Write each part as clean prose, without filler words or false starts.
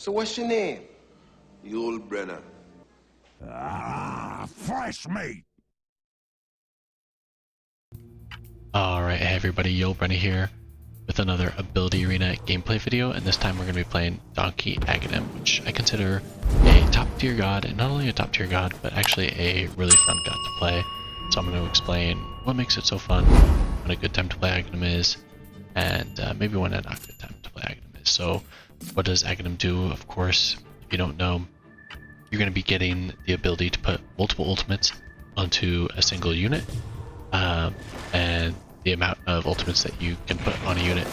So what's your name? Yullbrenna. Ah, fresh meat! Alright, hey everybody, Yullbrenna here with another Ability Arena gameplay video, and this time we're going to be playing Donkey Aghanim, which I consider a top tier god, and not only a top tier god, but actually a really fun god to play. So I'm going to explain what makes it so fun, when a good time to play Aghanim is, and maybe when a not good time to play Aghanim is. So what does Aghanim do? Of course, if you don't know, you're going to be getting the ability to put multiple ultimates onto a single unit, and the amount of ultimates that you can put on a unit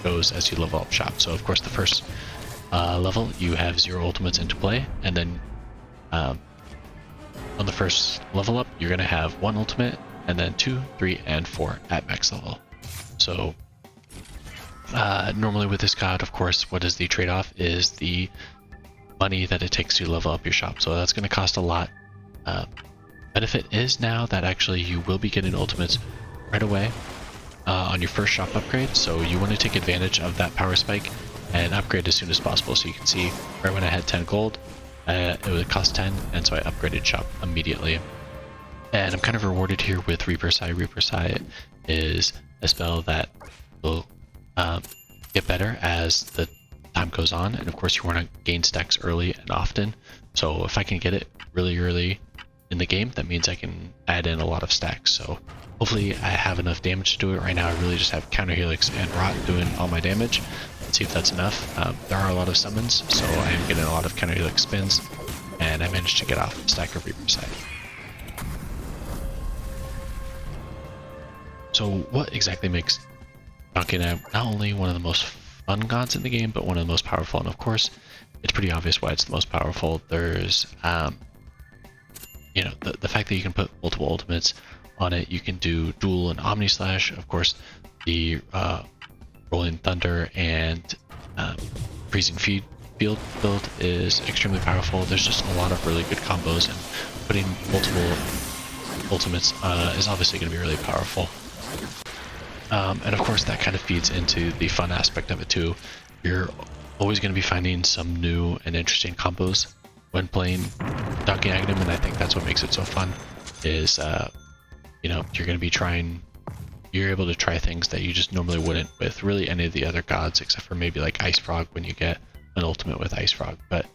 goes as you level up shop. So of course the first level you have 0 ultimates into play, and then on the first level up you're going to have 1 ultimate, and then 2, 3, and 4 at max level. So normally with this god, of course, what is the trade-off is the money that it takes to level up your shop. So that's going to cost a lot. Benefit is now that actually you will be getting ultimates right away on your first shop upgrade, so you want to take advantage of that power spike and upgrade as soon as possible. So you can see right when I had 10 gold, it would cost 10, and so I upgraded shop immediately. And I'm kind of rewarded here with Reaper Scythe. Reaper Scythe is a spell that will get better as the time goes on, and of course you want to gain stacks early and often. So if I can get it really early in the game, that means I can add in a lot of stacks. So hopefully I have enough damage to do it. Right now I really just have Counter Helix and Rot doing all my damage. Let's see if that's enough. There are a lot of summons, so I am getting a lot of Counter Helix spins, and I managed to get off a stack of Reaper Scythe. So what exactly makes Donkey Aghanim not only one of the most fun gods in the game, but one of the most powerful? And of course it's pretty obvious why it's the most powerful. There's you know, the fact that you can put multiple ultimates on it. You can do dual and omni slash. Of course, the rolling thunder and freezing field build is extremely powerful. There's just a lot of really good combos, and putting multiple ultimates is obviously going to be really powerful. And of course that kind of feeds into the fun aspect of it too. You're always going to be finding some new and interesting combos when playing Donkey Aghanim, and I think that's what makes it so fun, is you know, you're able to try things that you just normally wouldn't with really any of the other gods, except for maybe like Ice Frog when you get an ultimate with Ice Frog. But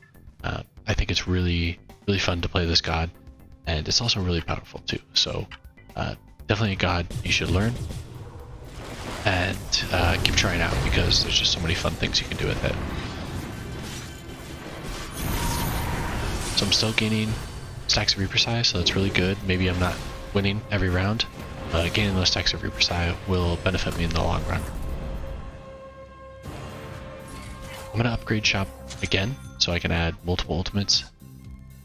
I think it's really fun to play this god, and it's also really powerful too. So definitely a god you should learn and keep trying out, because there's just so many fun things you can do with it. So I'm still gaining stacks of Reaper Scythe, so that's really good. Maybe I'm not winning every round. Gaining those stacks of Reaper Scythe will benefit me in the long run. I'm going to upgrade shop again, so I can add multiple ultimates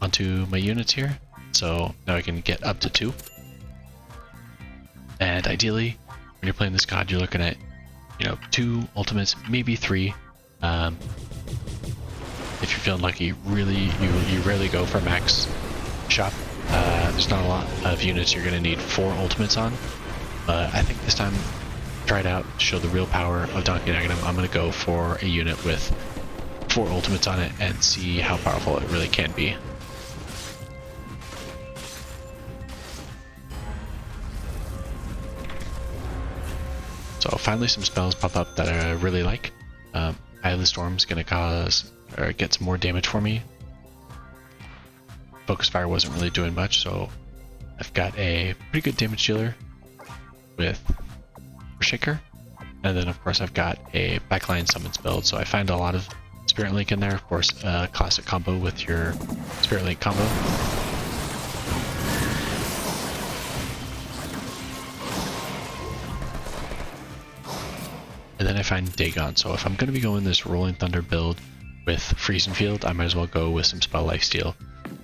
onto my units here. So now I can get up to 2. And ideally, when you're playing this god, you're looking at, you know, 2 ultimates, maybe 3. If you're feeling lucky, really, you rarely go for max shop. There's not a lot of units you're going to need 4 ultimates on, but I think this time, try it out, show the real power of Donkey Aghanim. I'm going to go for a unit with 4 ultimates on it and see how powerful it really can be. So finally some spells pop up that I really like. Eye of the Storm's going to get some more damage for me. Focus Fire wasn't really doing much, so I've got a pretty good damage dealer with Earthshaker, and then of course I've got a backline summons build, so I find a lot of Spirit Link in there. Of course, classic combo with your Spirit Link combo. And then I find Dagon, so if I'm going to be going this Rolling Thunder build with Freezing Field, I might as well go with some Spell Lifesteal.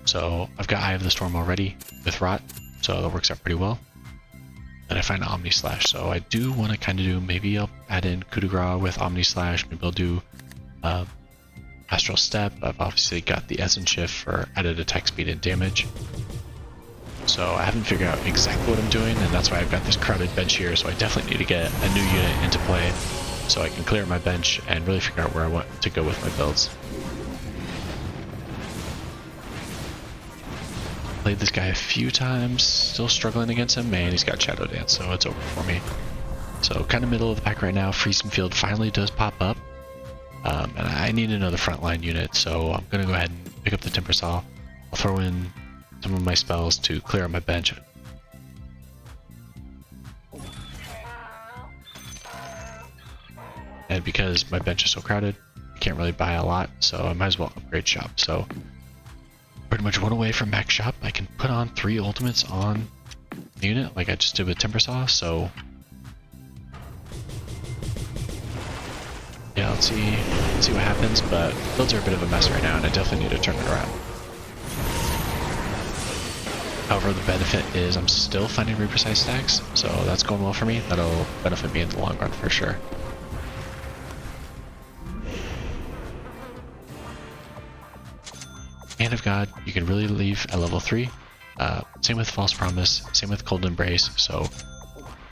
So I've got Eye of the Storm already with Rot, so that works out pretty well. Then I find Omni Slash, so I do want to kind of do, maybe I'll add in Coup de Grace with Omni Slash, maybe I'll do Astral Step. I've obviously got the Essence Shift for added attack speed and damage. So I haven't figured out exactly what I'm doing, and that's why I've got this crowded bench here, so I definitely need to get a new unit into play so I can clear my bench and really figure out where I want to go with my builds. Played this guy a few times, still struggling against him. Man, he's got Shadow Dance, so it's over for me. So kind of middle of the pack right now. Freezing Field finally does pop up. And I need another frontline unit, so I'm going to go ahead and pick up the Timber Saw. I'll throw in some of my spells to clear out my bench. And because my bench is so crowded, I can't really buy a lot, so I might as well upgrade shop. So pretty much one away from max shop. I can put on 3 ultimates on the unit like I just did with Timber Saw, so yeah, let's see what happens, but builds are a bit of a mess right now, and I definitely need to turn it around. However, the benefit is I'm still finding Reaper size stacks, so that's going well for me. That'll benefit me in the long run for sure. Hand of God, you can really leave at level 3. Same with False Promise, same with Cold Embrace, so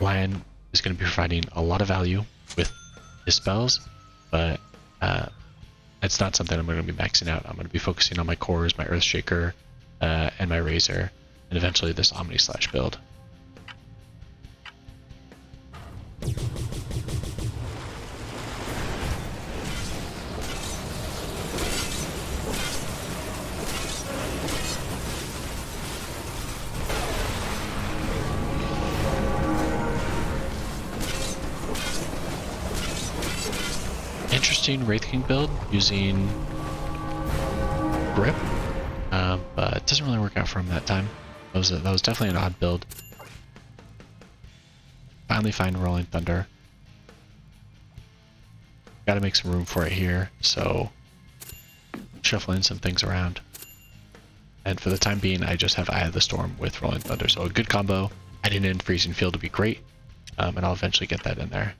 Lion is going to be providing a lot of value with his spells, but it's not something I'm going to be maxing out. I'm going to be focusing on my cores, my Earthshaker, and my Razor, and eventually this Omni Slash build. Interesting Wraith King build using Grip, but it doesn't really work out for him that time. That was definitely an odd build. Finally find Rolling Thunder. Gotta make some room for it here, so shuffling some things around. And for the time being, I just have Eye of the Storm with Rolling Thunder, so a good combo. Adding in Freezing Field would be great, and I'll eventually get that in there.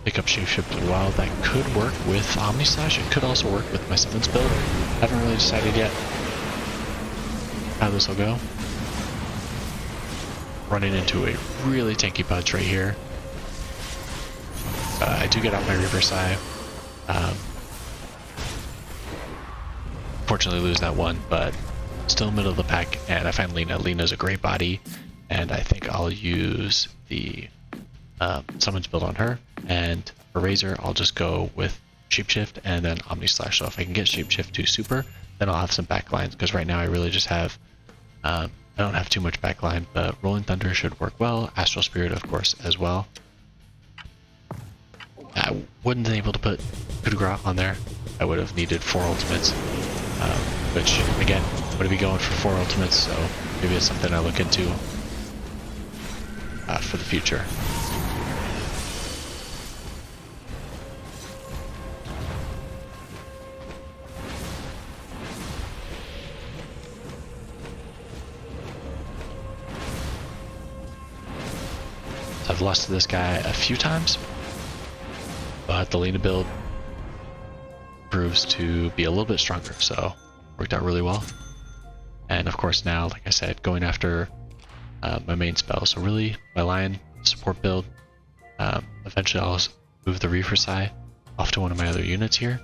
Pick up Shapeshift as well. That could work with Omni Slash. It could also work with my Summons build. Haven't really decided yet how this will go. Running into a really tanky Budge right here. I do get out my Reaper Scythe. Fortunately lose that one, but still middle of the pack, and I find Lina. Lina's a great body, and I think I'll use the Summons build on her, and for Razor I'll just go with Shapeshift and then Omni Slash. So if I can get Shapeshift to super, then I'll have some backlines, because right now I really just have I don't have too much backline, but Rolling Thunder should work well. Astral Spirit, of course, as well. I wouldn't have been able to put coup de grace on there. I would have needed 4 ultimates, which again would be going for 4 ultimates, so maybe it's something I look into for the future. I've lost to this guy a few times, but the Lina build proves to be a little bit stronger, so worked out really well. And of course now, like I said, going after my main spell, so really my Lion support build. Eventually I'll move the Reaper Scythe off to one of my other units here.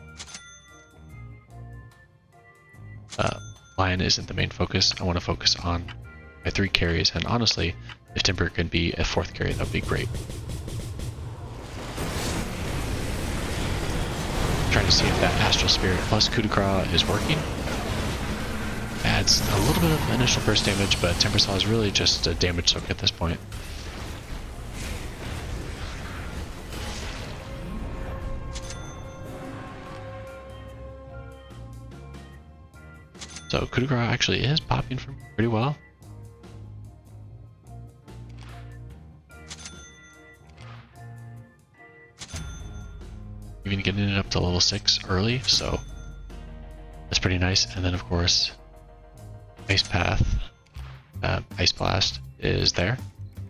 Lion isn't the main focus. I want to focus on my 3 carries, and honestly, if Timber can be a 4th carry, that would be great. Trying to see if that Astral Spirit plus coup de grace is working. Adds a little bit of initial burst damage, but Timber Saw is really just a damage soak at this point. So coup de grace actually is popping for me pretty well. Even getting it up to level 6 early, so that's pretty nice. And then of course, Ice Path, Ice Blast is there.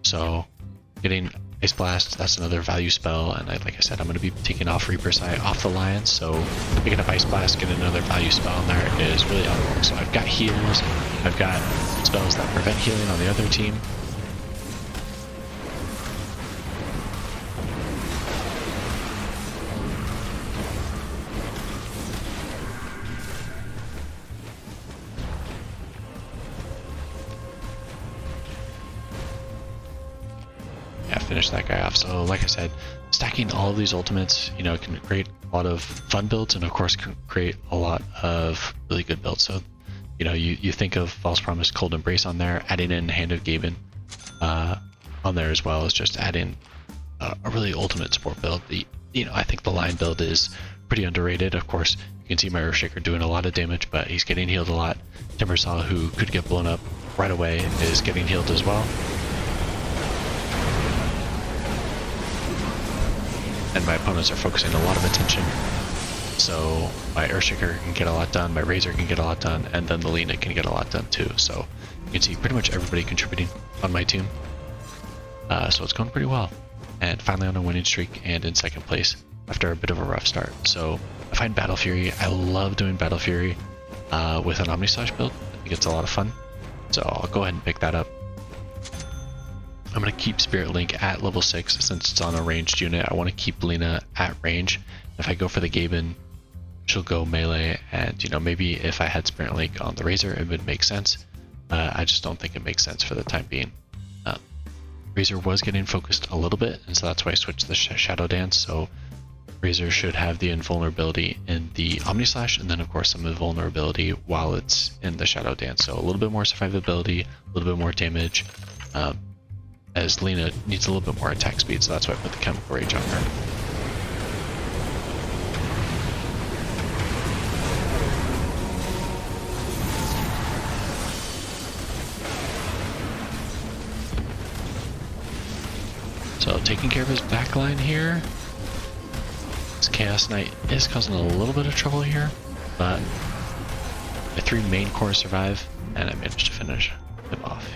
So getting Ice Blast, that's another value spell, and like I said, I'm going to be taking off Reaper Scythe off the Lion, so picking up Ice Blast, getting another value spell in there is really honorable. So I've got heals, I've got spells that prevent healing on the other team. finish that guy off. So like I said, stacking all of these ultimates, you know, can create a lot of fun builds, and of course can create a lot of really good builds. So, you know, you think of False Promise, Cold Embrace on there, adding in Hand of Gaben on there as well as just adding a really ultimate support build. You know, I think the line build is pretty underrated. Of course, you can see my Earthshaker doing a lot of damage, but he's getting healed a lot. Timbersaw, who could get blown up right away, is getting healed as well. And my opponents are focusing a lot of attention. So my Earthshaker can get a lot done, my Razor can get a lot done, and then the Lina can get a lot done too. So you can see pretty much everybody contributing on my team. So it's going pretty well. And finally on a winning streak and in second place after a bit of a rough start. So I find Battle Fury, I love doing Battle Fury with an Omnislash build. I think it's a lot of fun. So I'll go ahead and pick that up. I'm going to keep Spirit Link at level 6 since it's on a ranged unit. I want to keep Lina at range. If I go for the Gaben, she'll go melee, and you know, maybe if I had Spirit Link on the Razor, it would make sense. I just don't think it makes sense for the time being. Razor was getting focused a little bit, and so that's why I switched the Shadow Dance. So Razor should have the invulnerability in the Omnislash, and then of course some invulnerability while it's in the Shadow Dance. So a little bit more survivability, a little bit more damage, as Lina needs a little bit more attack speed, so that's why I put the Chemical Rage on her. So taking care of his backline here. This Chaos Knight is causing a little bit of trouble here, but my 3 main cores survive, and I managed to finish him off.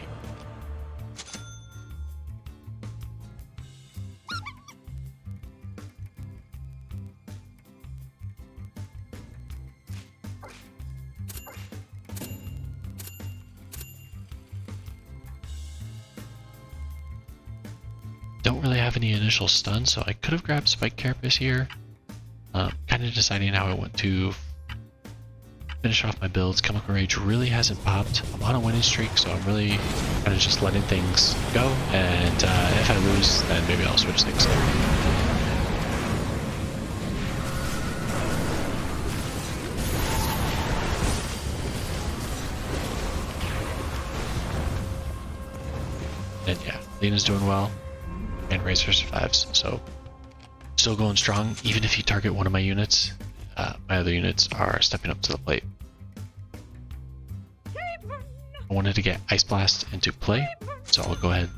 Don't really have any initial stun, so I could have grabbed Spike Carapace here. Kind of deciding how I want to finish off my builds. Chemical Rage really hasn't popped. I'm on a winning streak, so I'm really kind of just letting things go, and if I lose, then maybe I'll switch things up. And yeah, Lina's doing well. And Razor survives, so still going strong. Even if you target one of my units, my other units are stepping up to the plate. I wanted to get Ice Blast into play, so I'll go ahead.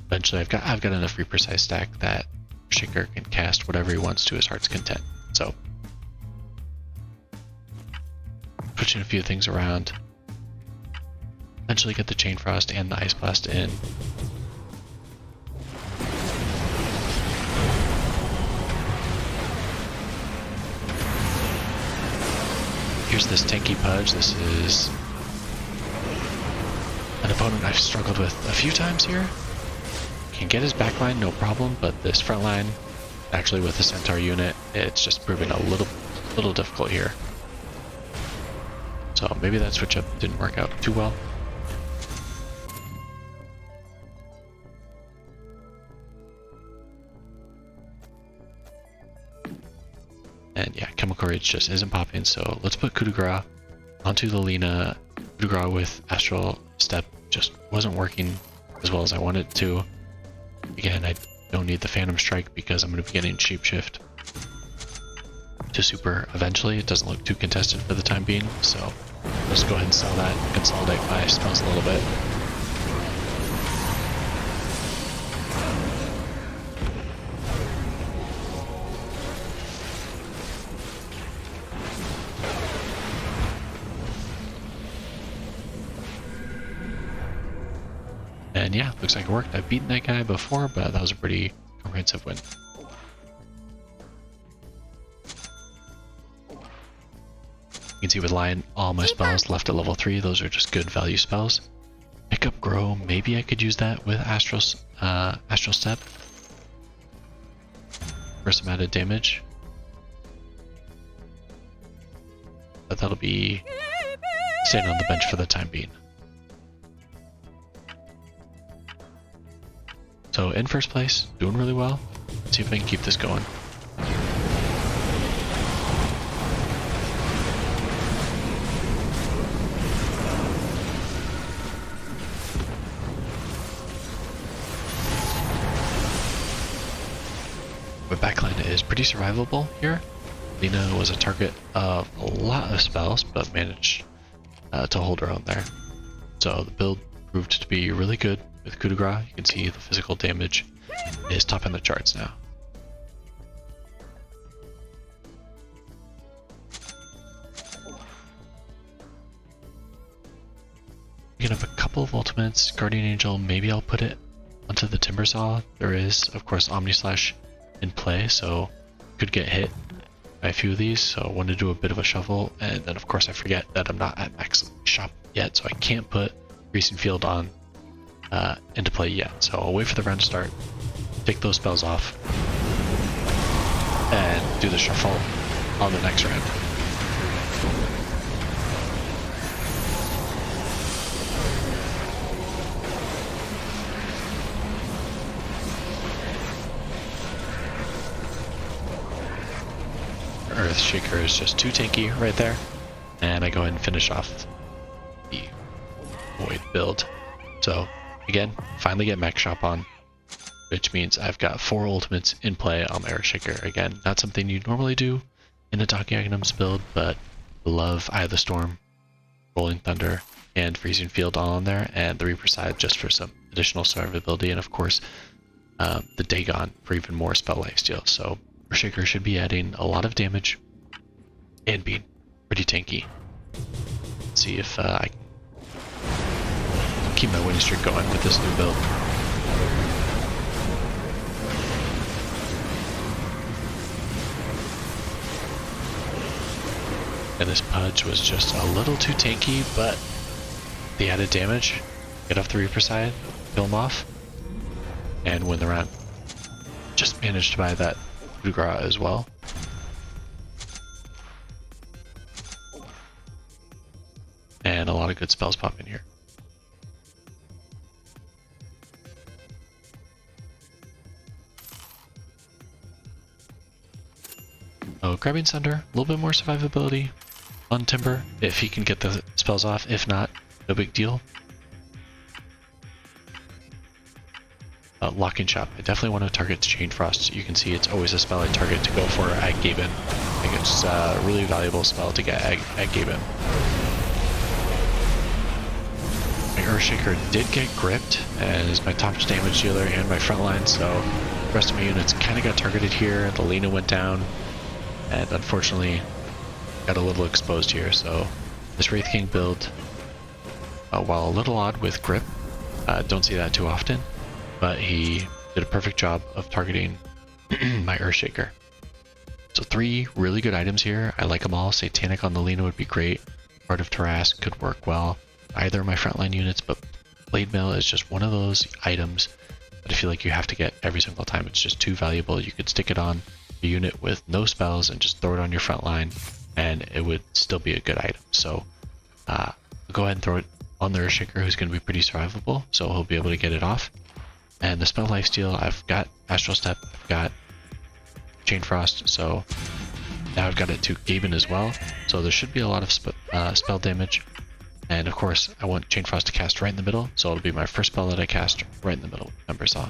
Eventually, I've got enough Reaper size stack that Shaker can cast whatever he wants to his heart's content. So pushing a few things around. Eventually, get the Chain Frost and the Ice Blast in. Here's this tanky Pudge. This is an opponent I've struggled with a few times here. Can get his backline, no problem, but this front line, actually with the Centaur unit, it's just proving a little difficult here. So maybe that switch up didn't work out too well. And yeah, Chemical Rage just isn't popping, so let's put Coup de Grace onto the Lina. Coup de Grace with Astral Step just wasn't working as well as I wanted it to. Again, I don't need the Phantom Strike because I'm going to be getting Shapeshift to super eventually. It doesn't look too contested for the time being, so let's go ahead and sell that and consolidate my spells a little bit. And yeah, looks like it worked. I've beaten that guy before, but that was a pretty comprehensive win. You can see with Lion, all my spells left at level 3. Those are just good value spells. Pick up Grow, maybe I could use that with Astral Step for some added damage. But that'll be staying on the bench for the time being. So in first place, doing really well. Let's see if I can keep this going. My backline is pretty survivable here. Lina was a target of a lot of spells, but managed to hold her own there. So the build proved to be really good with coup de grace. You can see the physical damage is topping the charts now. You can have a couple of ultimates. Guardian Angel, maybe I'll put it onto the Timber Saw. There is, of course, Omni Slash in play, so could get hit by a few of these. So I wanted to do a bit of a shuffle, and then of course I forget that I'm not at max shop yet, so I can't put Greasing Field on into play yet. So I'll wait for the round to start, take those spells off, and do the shuffle on the next round. Earthshaker is just too tanky right there, and I go ahead and finish off the Void build. So again, finally get Mech Shop on, which means I've got 4 ultimates in play on my Earthshaker. Again, not something you normally do in a Donkey Aghanim build, but I love Eye of the Storm, Rolling Thunder, and Freezing Field all on there, and the Reaper side just for some additional survivability, and of course the Dagon for even more spell lifesteal. So Earthshaker should be adding a lot of damage and being pretty tanky. Let's see if I can keep my winning streak going with this new build. And this Pudge was just a little too tanky, but the added damage, get off the Reaper side, kill him off, and win the round. Just managed to buy that coup de grace as well. And a lot of good spells pop in here. Oh, Grabbing Sunder, a little bit more survivability on Timber if he can get the spells off. If not, no big deal. Locking Shop, I definitely want to target Chain Frost. You can see it's always a spell I target to go for at Gaben. I think it's a really valuable spell to get at Gaben. My Earthshaker did get gripped and is my top damage dealer and my frontline, so the rest of my units kind of got targeted here. The Lina went down, and unfortunately got a little exposed here. So this Wraith King build, while a little odd with grip, don't see that too often, but he did a perfect job of targeting my Earthshaker. So 3 really good items here. I like them all. Satanic on the Lina would be great. Heart of Tarrasque could work well. Either of my frontline units, but Blade Mail is just one of those items that I feel like you have to get every single time. It's just too valuable. You could stick it on a unit with no spells and just throw it on your frontline, and it would still be a good item. So I'll go ahead and throw it on the Earthshaker, who's going to be pretty survivable, so he'll be able to get it off. And the spell lifesteal, I've got Astral Step, I've got Chain Frost, so now I've got it to Gaben as well. So there should be a lot of spell damage. And of course, I want Chain Frost to cast right in the middle, so it'll be my first spell that I cast right in the middle with Timber Saw.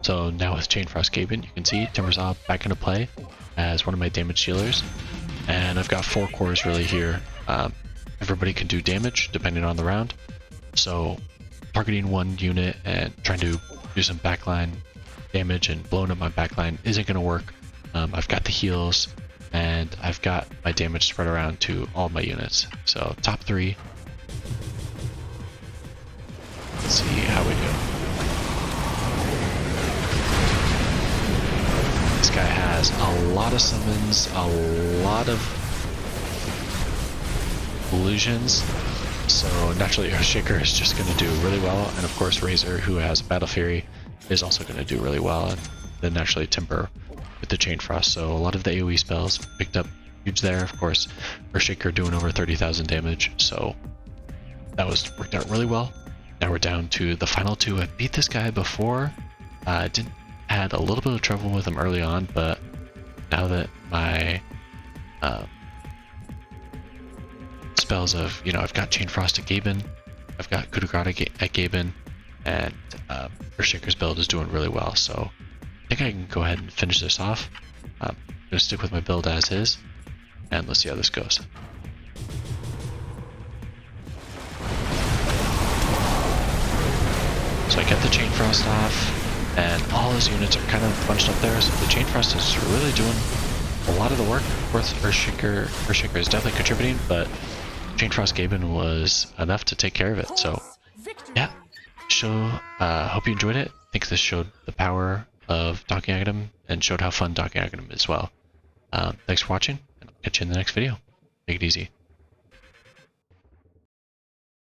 So now with Chain Frost Gaben, you can see Timber Saw back into play as one of my damage dealers. And I've got 4 cores really here. Everybody can do damage depending on the round. So targeting one unit and trying to do some backline damage and blowing up my backline isn't going to work. I've got the heals and I've got my damage spread around to all my units. So top 3. Let's see how we do. This guy has a lot of summons, a lot of illusions, So naturally Earthshaker is just going to do really well, and of course Razor, who has Battle Fury, is also going to do really well, and then naturally Timber with the Chain Frost. So a lot of the AoE spells picked up huge there. Of course, Earthshaker doing over 30,000 damage, so that worked out really well. Now we're down to the final two. I beat this guy before. I had a little bit of trouble with him early on, but now that my spells of, I've got Chain Frost at Gaben, I've got Coup de Grace at Gaben, and Earthshaker's build is doing really well, so I think I can go ahead and finish this off. I'm going to stick with my build as is, and let's see how this goes. So I get the Chain Frost off, and all his units are kind of bunched up there, so the Chain Frost is really doing a lot of the work. Of course, Earthshaker is definitely contributing, but Chain Frost Gaben was enough to take care of it. So yeah, hope you enjoyed it. I think this showed the power of Donkey Aghanim and showed how fun Donkey Aghanim is as well. Thanks for watching, and I'll catch you in the next video. Take it easy.